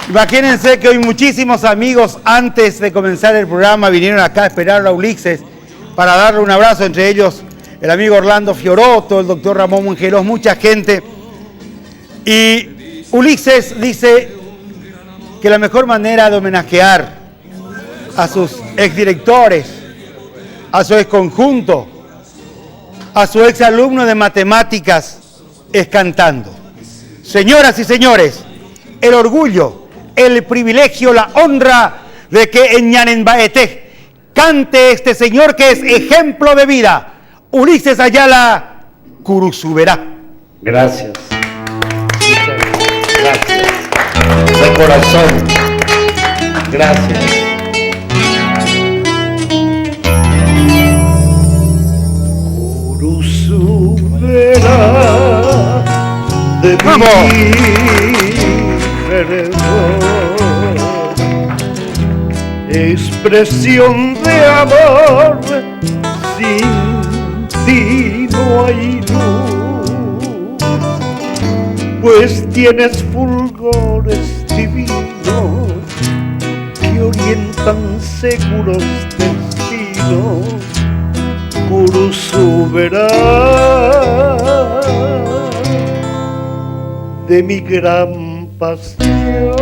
Imagínense que hoy muchísimos amigos, antes de comenzar el programa, vinieron acá a esperar a Ulises para darle un abrazo, entre ellos el amigo Orlando Fioroto, el doctor Ramón Mungelos, mucha gente. Y Ulises dice que la mejor manera de homenajear a sus exdirectores, a su exconjunto, a su exalumno de matemáticas, es cantando. Señoras y señores, el orgullo, el privilegio, la honra de que en Ñanenbaetej cante este señor que es ejemplo de vida, Ulises Ayala Curuzuberá. Gracias. Gracias. De corazón. Gracias. Curuzuberá de mi expresión de amor, sin ti no hay luz, pues tienes fulgores divinos que orientan seguros destinos. Curuzuberá de mi gran pasión,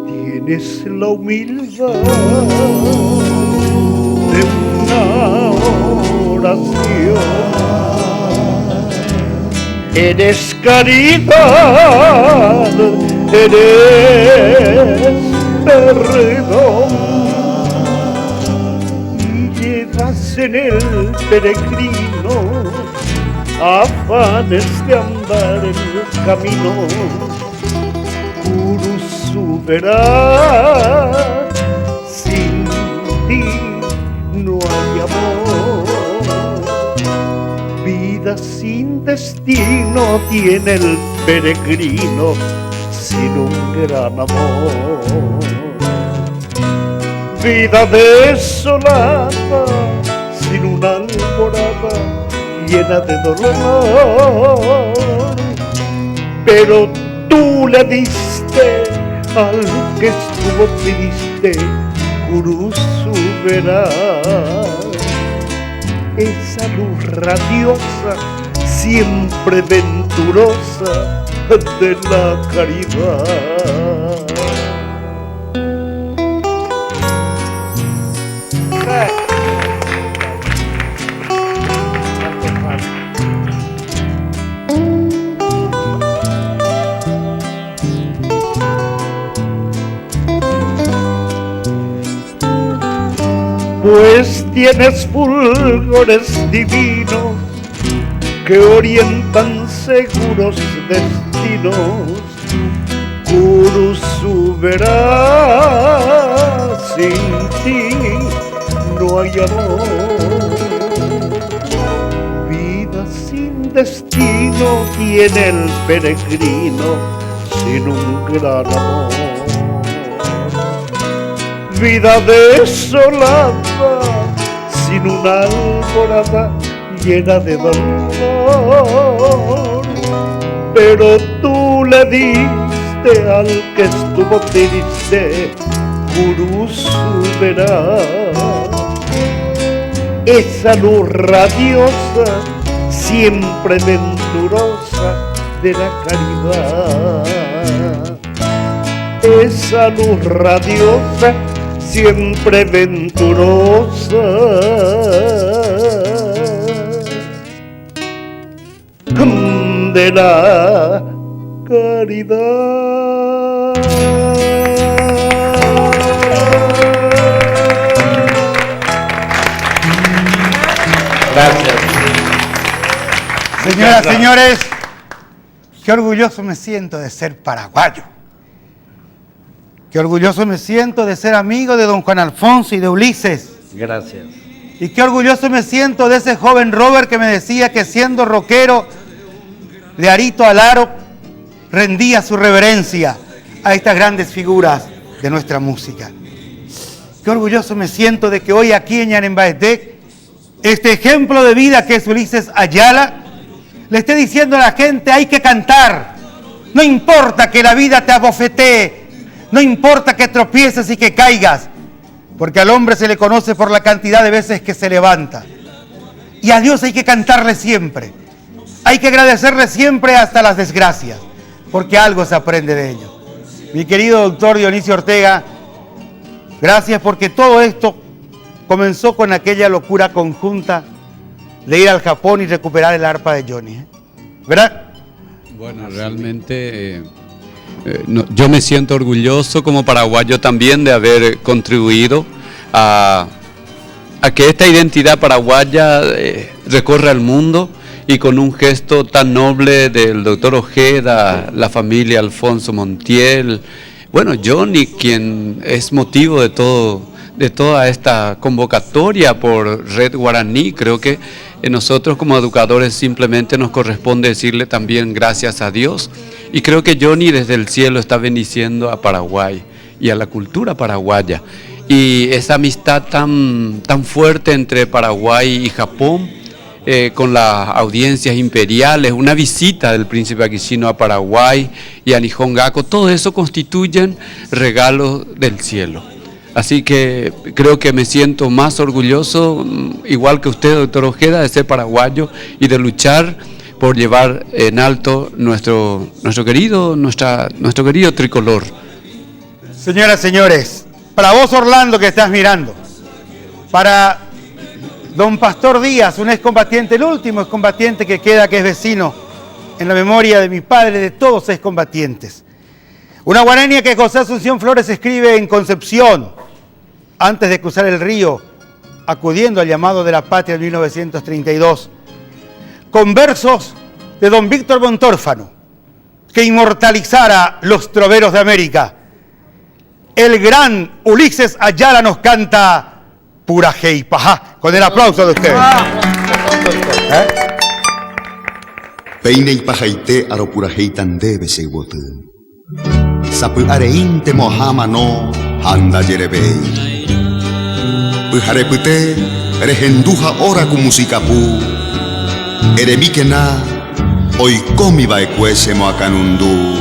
tienes la humildad de una oración, eres caridad, eres perdón, y llevas en el peregrino afanes de andar en el camino. Curuzuberá, sin ti no hay amor, vida sin destino tiene el peregrino sin un gran amor. Vida desolada sin una alborada llena de dolor, pero tú le diste al que estuvo triste. Curuzuberá, esa luz radiosa, siempre venturosa de la caridad. Pues tienes fulgores divinos que orientan seguros destinos. Curuzuberá, sin ti no hay amor, vida sin destino tiene el peregrino sin un gran amor. Vida desolada, sin una alborada llena de dolor, pero tú le diste al que estuvo triste. Curuzuberá, esa luz radiosa, siempre venturosa de la caridad. Esa luz radiosa, siempre venturosa de la caridad. Gracias. Señoras, señores, qué orgulloso me siento de ser paraguayo. Qué orgulloso me siento de ser amigo de don Juan Alfonso y de Ulises. Gracias. Y qué orgulloso me siento de ese joven Robert que me decía que siendo rockero de arito al aro, rendía su reverencia a estas grandes figuras de nuestra música. Qué orgulloso me siento de que hoy aquí en Ñanenbaetej, este ejemplo de vida que es Ulises Ayala, le esté diciendo a la gente: hay que cantar. No importa que la vida te abofetee, no importa que tropieces y que caigas, porque al hombre se le conoce por la cantidad de veces que se levanta. Y a Dios hay que cantarle siempre. Hay que agradecerle siempre hasta las desgracias, porque algo se aprende de ello. Mi querido doctor Dionisio Ortega, gracias, porque todo esto comenzó con aquella locura conjunta de ir al Japón y recuperar el arpa de Johnny, ¿verdad? Bueno, realmente yo me siento orgulloso como paraguayo también de haber contribuido a que esta identidad paraguaya recorra el mundo, y con un gesto tan noble del doctor Ojeda, la familia Alfonso Montiel, bueno, Johnny, quien es motivo de toda esta convocatoria por Red Guaraní. Creo que nosotros como educadores simplemente nos corresponde decirle también gracias a Dios, y creo que Johnny desde el cielo está bendiciendo a Paraguay y a la cultura paraguaya, y esa amistad tan fuerte entre Paraguay y Japón, con las audiencias imperiales, una visita del príncipe Akishino a Paraguay y a Nihon Gakko, todo eso constituyen regalos del cielo. Así que creo que me siento más orgulloso, igual que usted, doctor Ojeda, de ser paraguayo y de luchar por llevar en alto nuestro querido tricolor. Señoras, señores, para vos, Orlando, que estás mirando, para don Pastor Díaz, un excombatiente, el último excombatiente que queda, que es vecino en la memoria de mi padre, de todos excombatientes. Una guaraña que José Asunción Flores escribe en Concepción, antes de cruzar el río, acudiendo al llamado de la patria en 1932, con versos de don Víctor Montórfano, que inmortalizara los troveros de América. El gran Ulises Ayala nos canta Purajei Pajá, con el aplauso de ustedes. Peine y pajaite aro Purajei tan debe se bote. Sapu areinte mohama no handa yerebei. Pujarepute regenduja ora ku musikapu. Eremikena hoy komi va ecuese mo akanundu.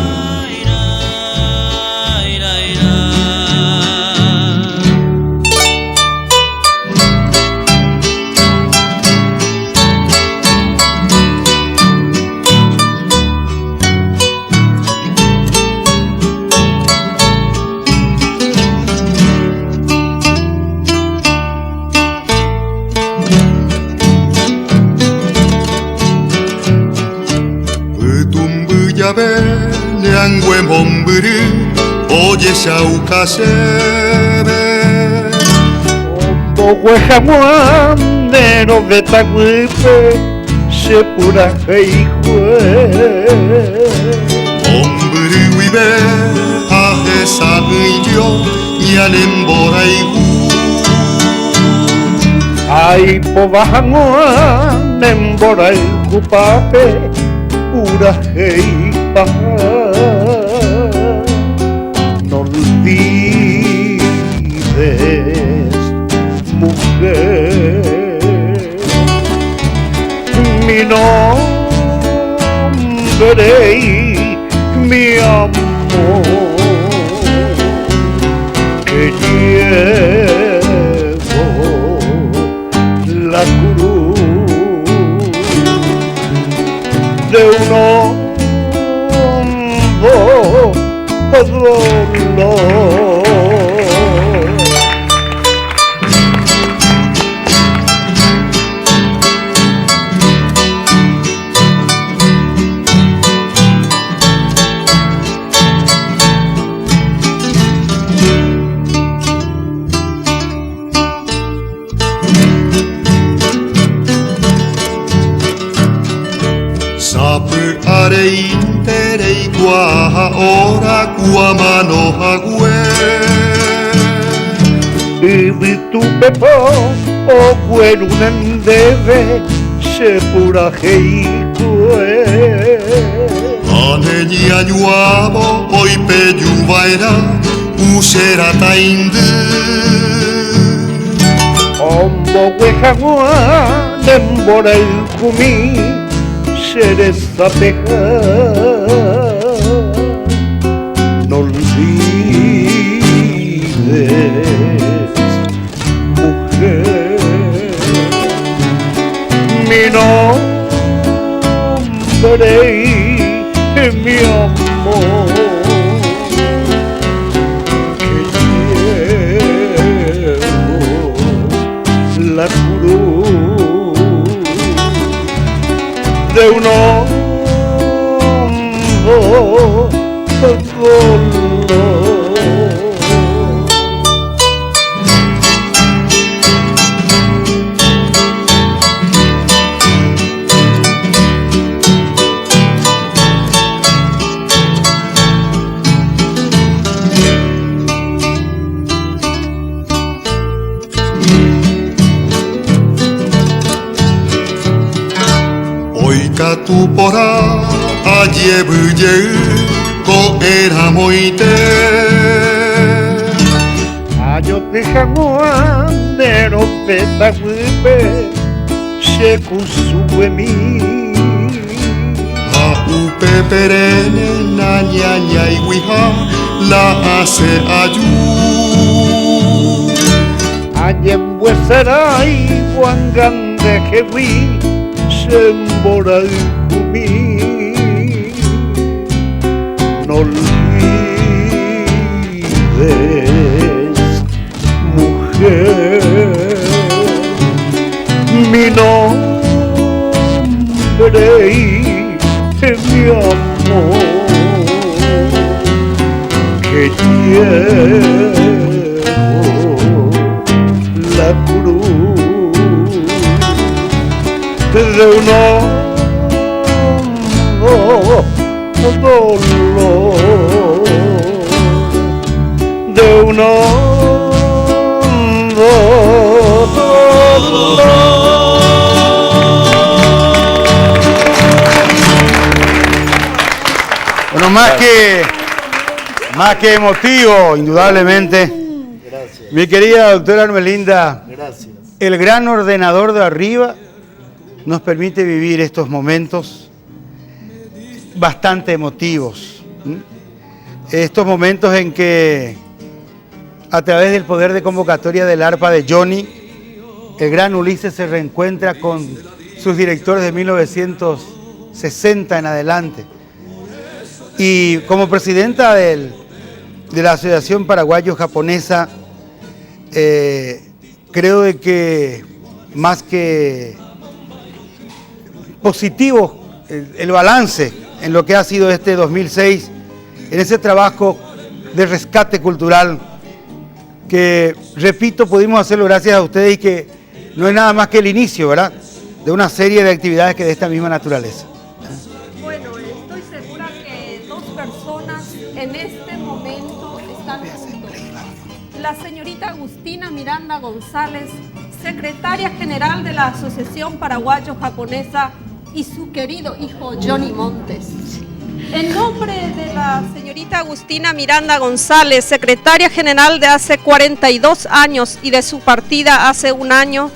Neangwe momburi oye shaukasebe Ombo jamone no betaguipe se Purajei jue Momburi wibe aje sabiyo yanemboraigu Ay pobajanguan emboraigu pape Purajei Pajá. No olvides, mujer, mi nombre y mi amor, que llevo la cruz de un hondo dolor. Sapu areinterei guaha ora guamano hague Ibi tu pepo o cuerunen debe se Purajei kue Aneñi añuabo hoy peyuvaera usera tainde Ombo huejaguan embora el jumí seres apejados, no olvides, mujer, mi nombre y mi amor, que llevo la cruz de un hondo dolor. Tu pora ayebuye ko era moite Ayo te jamoanero peta guipe shekusue mi a upe perene na ñaña y guija la hace ayu Ayem buesarai guangande jewi Sembora y kumi, no olvides, mujer, mi nombre y mi amor, que llevo la cruz de un hondo dolor, de un hondo dolor. Bueno, más que emotivo, indudablemente. Gracias. Mi querida doctora Ermelinda, Gracias. el gran ordenador de arriba nos permite vivir estos momentos bastante emotivos. Estos momentos en que, a través del poder de convocatoria del arpa de Johnny, el gran Ulises se reencuentra con sus directores de 1960 en adelante. Y como presidenta de la Asociación Paraguayo-Japonesa, creo de que más que positivo el balance en lo que ha sido este 2006, en ese trabajo de rescate cultural que, repito, pudimos hacerlo gracias a ustedes y que no es nada más que el inicio, ¿verdad?, de una serie de actividades que de esta misma naturaleza. Bueno, estoy segura que dos personas en este momento están juntos. La señorita Agustina Miranda González, secretaria general de la Asociación Paraguayo-Japonesa, y su querido hijo Johnny Montes. En nombre de la señorita Agustina Miranda González, secretaria general de hace 42 años y de su partida hace un año,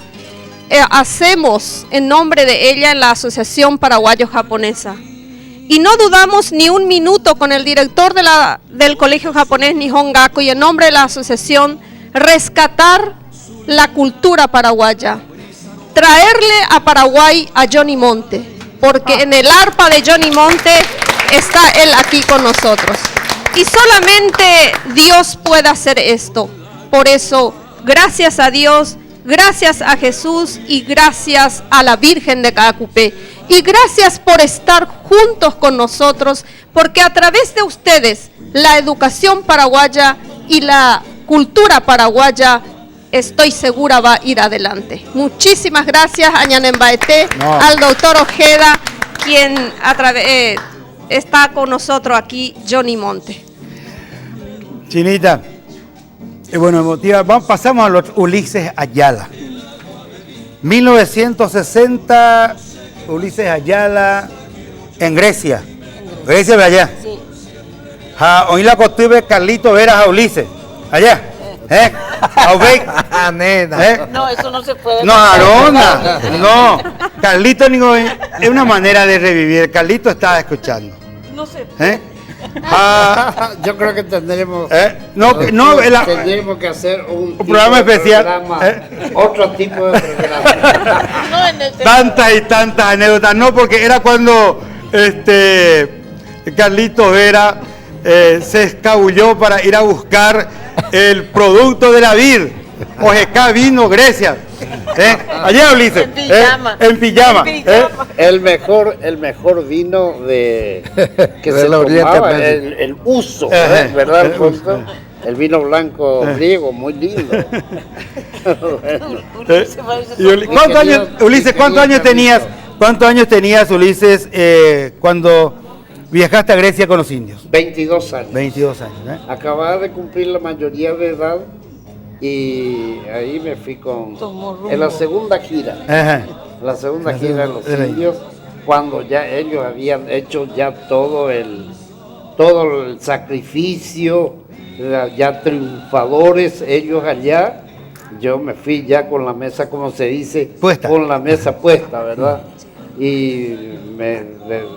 hacemos en nombre de ella en la Asociación Paraguayo-Japonesa. Y no dudamos ni un minuto con el director del Colegio Japonés Nihon Gaku y en nombre de la asociación rescatar la cultura paraguaya. Traerle a Paraguay a Johnny Monte, porque en el arpa de Johnny Monte está él aquí con nosotros. Y solamente Dios puede hacer esto. Por eso, gracias a Dios, gracias a Jesús y gracias a la Virgen de Caacupé. Y gracias por estar juntos con nosotros, porque a través de ustedes, la educación paraguaya y la cultura paraguaya, estoy segura va a ir adelante. Muchísimas gracias a Ñanembaeté, al doctor Ojeda, quien está con nosotros aquí, Johnny Monte. Chinita, bueno, emotiva. Pasamos a los Ulises Ayala. 1960, Ulises Ayala en Grecia. Grecia de allá. Sí. Hoy la costumbre Carlito Veras a Ulises. Allá. Nena. ¿Eh? No, eso no se puede. No, Arona. No. Carlito es una manera de revivir. Carlito estaba escuchando. No sé. Yo creo que tendremos, tendremos que hacer un programa especial. Otro tipo de programa. Tantas y tantas anécdotas. No, porque era cuando Carlito Vera se escabulló para ir a buscar el producto de la vid. Ojeca Vino Grecia. Allá, Ulises. En pijama. El mejor vino que se tomaba, el uso, ¿verdad, Alfonso? El vino blanco griego, muy lindo. ¿Cuántos años tenías, Ulises, cuando viajaste a Grecia con los indios? 22 años. 22 años, Acababa de cumplir la mayoría de edad y ahí me fui en la segunda gira. La segunda gira de los indios, cuando ya ellos habían hecho ya todo el sacrificio, ya triunfadores ellos allá. Yo me fui ya con la mesa, como se dice, puesta. Con la mesa puesta, ¿verdad? Y de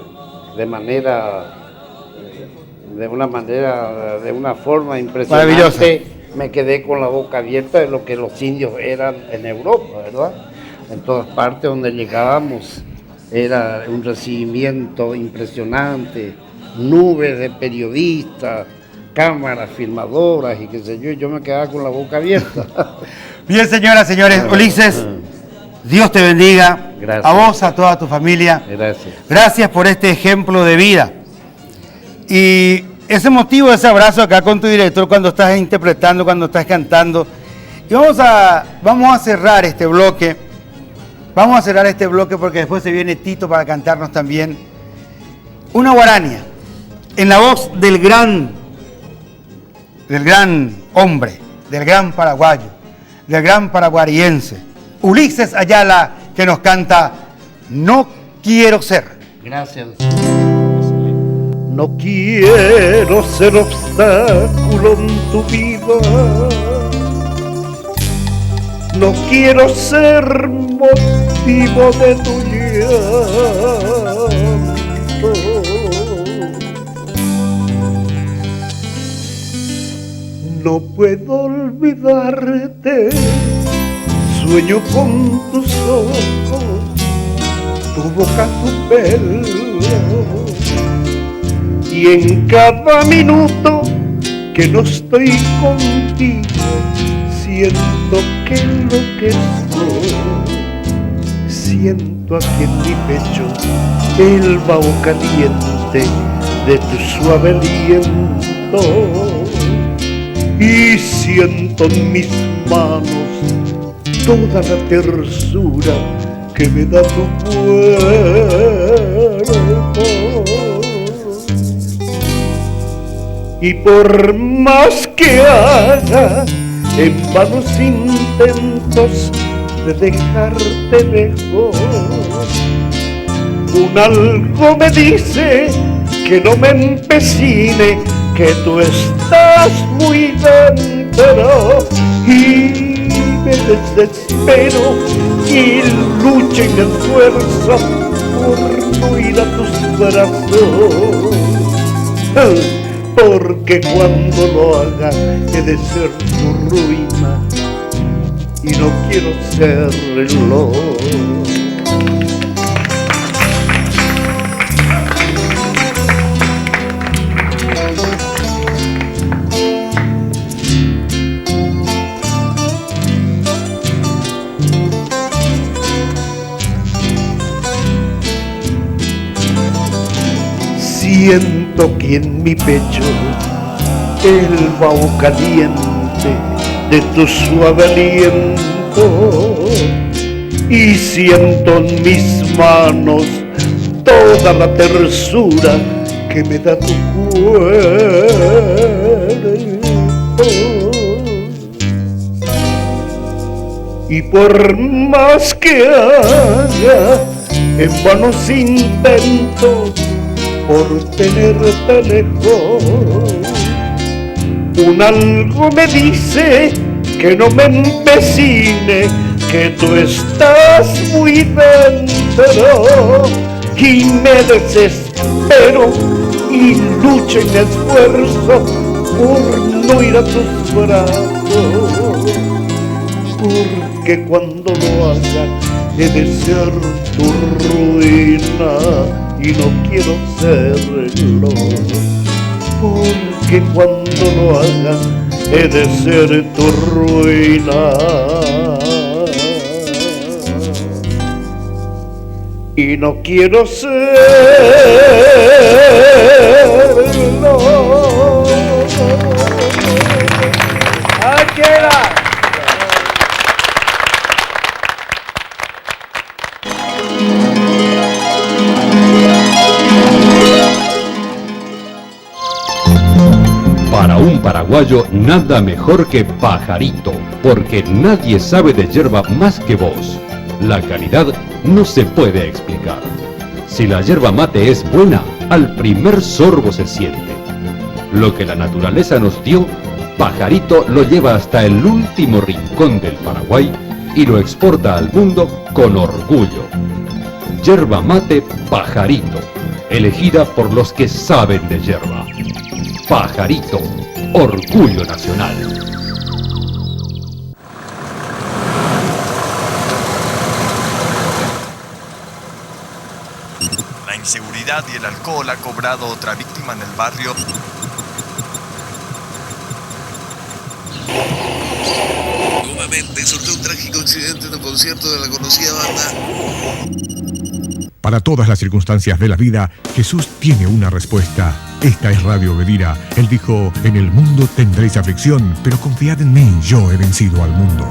una forma impresionante, maravillosa. Me quedé con la boca abierta de lo que los indios eran en Europa, ¿verdad? En todas partes donde llegábamos era un recibimiento impresionante, nubes de periodistas, cámaras filmadoras y qué sé yo me quedaba con la boca abierta. Bien, señoras, señores, Ulises, Dios te bendiga. Gracias. A vos, a toda tu familia. Gracias. Gracias por este ejemplo de vida. Y ese motivo, ese abrazo acá con tu director cuando estás interpretando, cuando estás cantando. Y vamos a cerrar este bloque. Vamos a cerrar este bloque porque después se viene Tito para cantarnos también una guarania en la voz del gran hombre, del gran paraguayo, del gran paraguariense, Ulises Ayala, que nos canta No quiero ser. Gracias. No quiero ser obstáculo en tu vida, no quiero ser motivo de tu llanto. No puedo olvidarte, sueño con tus ojos, tu boca, tu pelo. Y en cada minuto que no estoy contigo, siento que enloquezco. Siento aquí en mi pecho el vaho caliente de tu suave aliento. Y siento en mis manos toda la tersura que me da tu cuerpo. Y por más que haga en vanos intentos de dejarte lejos, un algo me dice que no me empecine, que tú estás muy dentro. Y me desespero y lucho y me esfuerzo por no ir a tus brazos. Porque cuando lo haga he de ser tu ruina y no quiero serlo. Siento que en mi pecho el vaho caliente de tu suave aliento. Y siento en mis manos toda la tersura que me da tu cuerpo. Y por más que haga en vanos intentos por tenerte lejos, un algo me dice que no me empecine, que tú estás muy dentro y me desespero y lucho y me esfuerzo por no ir a tus brazos, porque cuando lo haga he de ser tu ruina y no quiero serlo, porque cuando lo haga he de ser tu ruina y no quiero serlo. Aquí era. Para un paraguayo, nada mejor que Pajarito, porque nadie sabe de yerba más que vos. La calidad no se puede explicar. Si la yerba mate es buena, al primer sorbo se siente. Lo que la naturaleza nos dio, Pajarito lo lleva hasta el último rincón del Paraguay y lo exporta al mundo con orgullo. Yerba mate Pajarito, elegida por los que saben de yerba. Pajarito, orgullo nacional. La inseguridad y el alcohol ha cobrado otra víctima en el barrio. Nuevamente surgió un trágico accidente en el concierto de la conocida banda. Para todas las circunstancias de la vida, Jesús tiene una respuesta. Esta es Radio Bedira. Él dijo, en el mundo tendréis aflicción, pero confiad en mí, yo he vencido al mundo.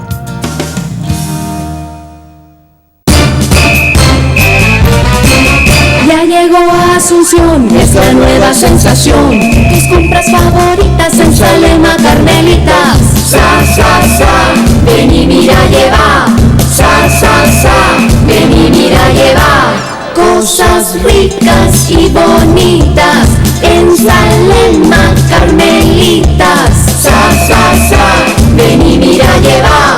Ya llegó a Asunción, es la nueva sensación. Tus compras favoritas en Salema Carmelitas. Sa, sa, sa, ven y mira, lleva. Sa, sa, sa, ven y mira, lleva. Cosas ricas y bonitas en Salema Carmelitas. Sa, sa, sa, ven y mira, lleva.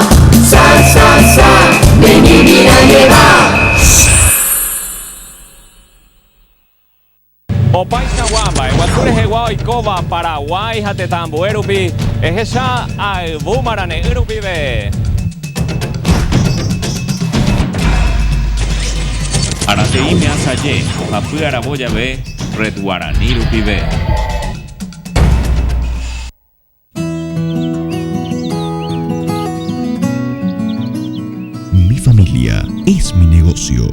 Sa, sa, sa, ven y mira, lleva. Opaisnaguamba, Eguaturejeguao y Coba, Paraguay, Jatetambo, Erupi, Ejesha, Albumarane, Erupi, Be. Arateí me asayé, Japu Araboya, Be, Red Guaraní, Erupi, Be. Mi familia es mi negocio.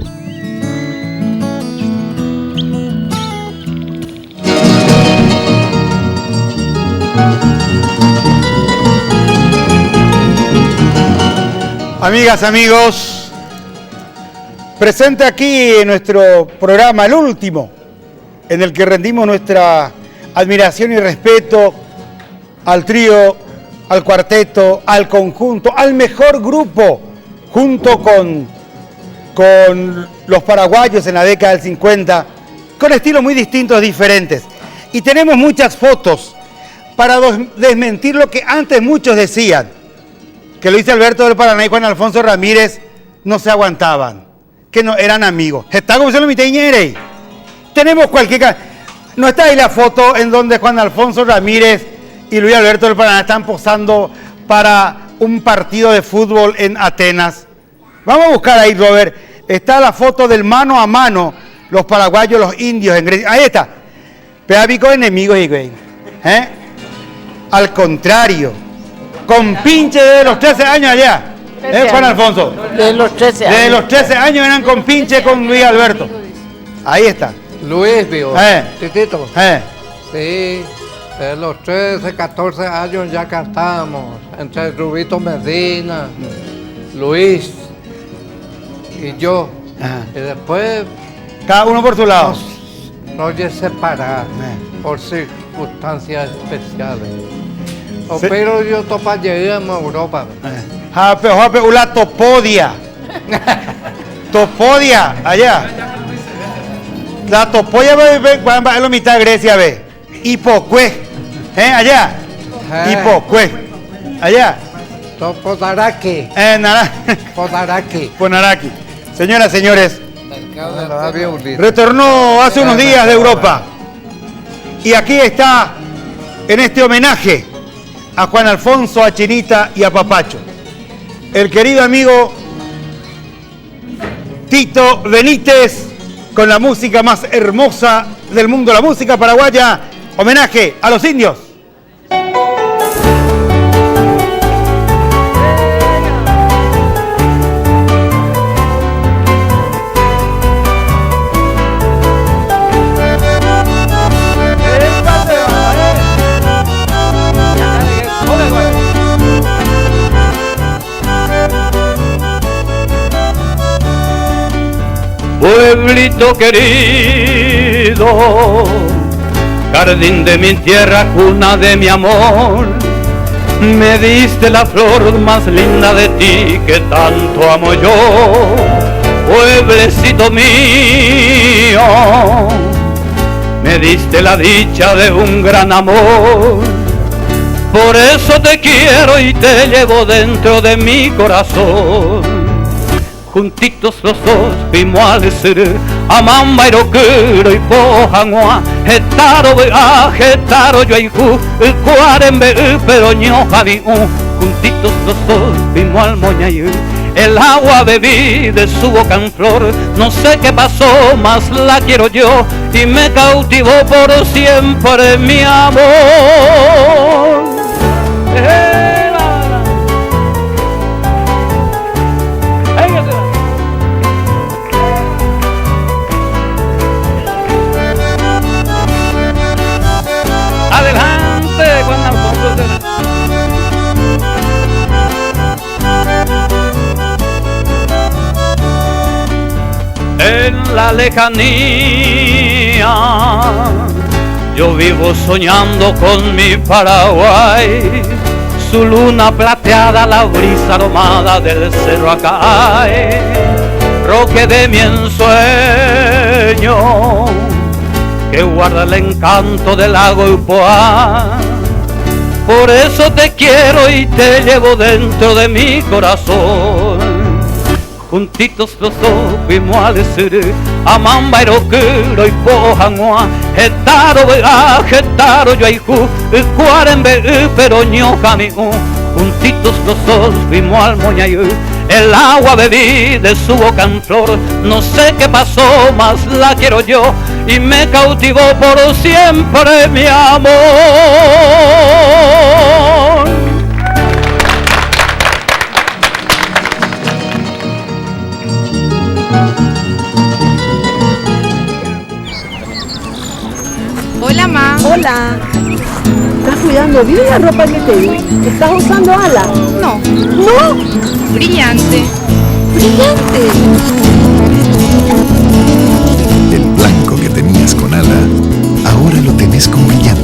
Amigas, amigos, presente aquí en nuestro programa, el último, en el que rendimos nuestra admiración y respeto al trío, al cuarteto, al conjunto, al mejor grupo, junto con los paraguayos en la década del 50, con estilos muy distintos, diferentes. Y tenemos muchas fotos para desmentir lo que antes muchos decían, que Luis Alberto del Paraná y Juan Alfonso Ramírez no se aguantaban, que no eran amigos. Está como se lo miteñere. Tenemos cualquier... No está ahí la foto en donde Juan Alfonso Ramírez y Luis Alberto del Paraná están posando para un partido de fútbol en Atenas. Vamos a buscar ahí, Robert. Está la foto del mano a mano, los paraguayos, los indios en Grecia. Ahí está. Peábico enemigos y güey. Al contrario. Con pinche de los 13 años allá, Juan Alfonso. De los 13 años. De los 13 años eran con pinche con Luis Alberto. Ahí está. Luis, vio. Titito. Sí, de los 13, 14 años ya cantamos. Entre Rubito Medina, Luis y yo. Y después... Cada uno por su lado. Nos separados por circunstancias especiales. Pero yo topa llegamos a Europa. Jape, una topodia. Topodia, allá. La topodia va a la mitad de Grecia, ve. Hipocue, allá. Hipocue, allá. Ponaraqui. Ponaraqui. Señoras, señores, retornó hace unos días de Europa. Y aquí está, en este homenaje a Juan Alfonso, a Chinita y a Papacho, el querido amigo Tito Benítez, con la música más hermosa del mundo, la música paraguaya, homenaje a los indios. Pueblito querido, jardín de mi tierra, cuna de mi amor, me diste la flor más linda de ti que tanto amo yo. Pueblecito mío, me diste la dicha de un gran amor, por eso te quiero y te llevo dentro de mi corazón. Juntitos los dos fuimos al sur, Amamba, Irokuro y Pohangua, Getaro, Getaro, Yoihu, Cuarembe, Peroño, Javiú. Juntitos los dos fuimos al Moñayú, el agua bebí de su boca en flor. No sé qué pasó, más la quiero yo y me cautivó por siempre mi amor. En la lejanía yo vivo soñando con mi Paraguay, su luna plateada, la brisa aromada del cerro Acay, roque de mi ensueño que guarda el encanto del lago Upoá. Por eso te quiero y te llevo dentro de mi corazón. Juntitos los dos fuimos al sur, Amamba, Irokuro y Pohangua, Getaro, Getaro, Yoihu, Cuarembe, Peroño, Jamiú. Juntitos los dos fuimos al Moñayú, el agua bebí de su boca en flor. No sé qué pasó, más la quiero yo y me cautivó por siempre mi amor. Hola, ma. Hola. ¿Estás cuidando bien la ropa que te di? ¿Estás usando ala? No. ¿No? Brillante. Brillante. El blanco que tenías con ala, ahora lo tenés con brillante.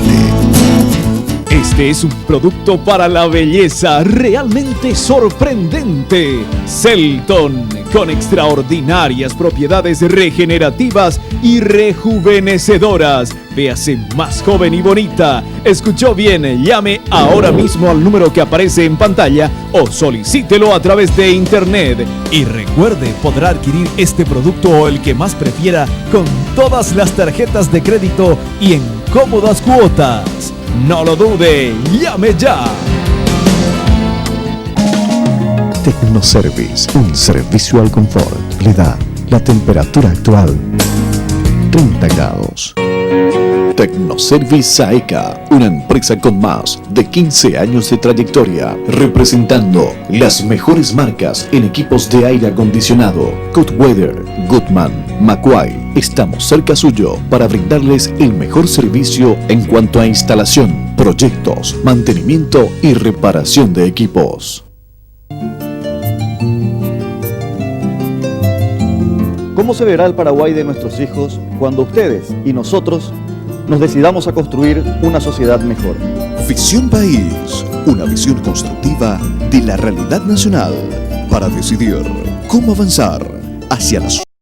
Este es un producto para la belleza realmente sorprendente. Celton, con extraordinarias propiedades regenerativas y rejuvenecedoras. Véase más joven y bonita. Escuchó bien, llame ahora mismo al número que aparece en pantalla o solicítelo a través de internet. Y recuerde, podrá adquirir este producto o el que más prefiera con todas las tarjetas de crédito y en cómodas cuotas. No lo dude, llame ya. Tecnoservice, un servicio al confort. Le da la temperatura actual, 30 grados. Tecnoservice Saeca, una empresa con más de 15 años de trayectoria, representando las mejores marcas en equipos de aire acondicionado. Goodweather, Goodman, Macuay. Estamos cerca suyo para brindarles el mejor servicio en cuanto a instalación, proyectos, mantenimiento y reparación de equipos. ¿Cómo se verá el Paraguay de nuestros hijos cuando ustedes y nosotros nos decidamos a construir una sociedad mejor? Visión País, una visión constructiva de la realidad nacional para decidir cómo avanzar hacia la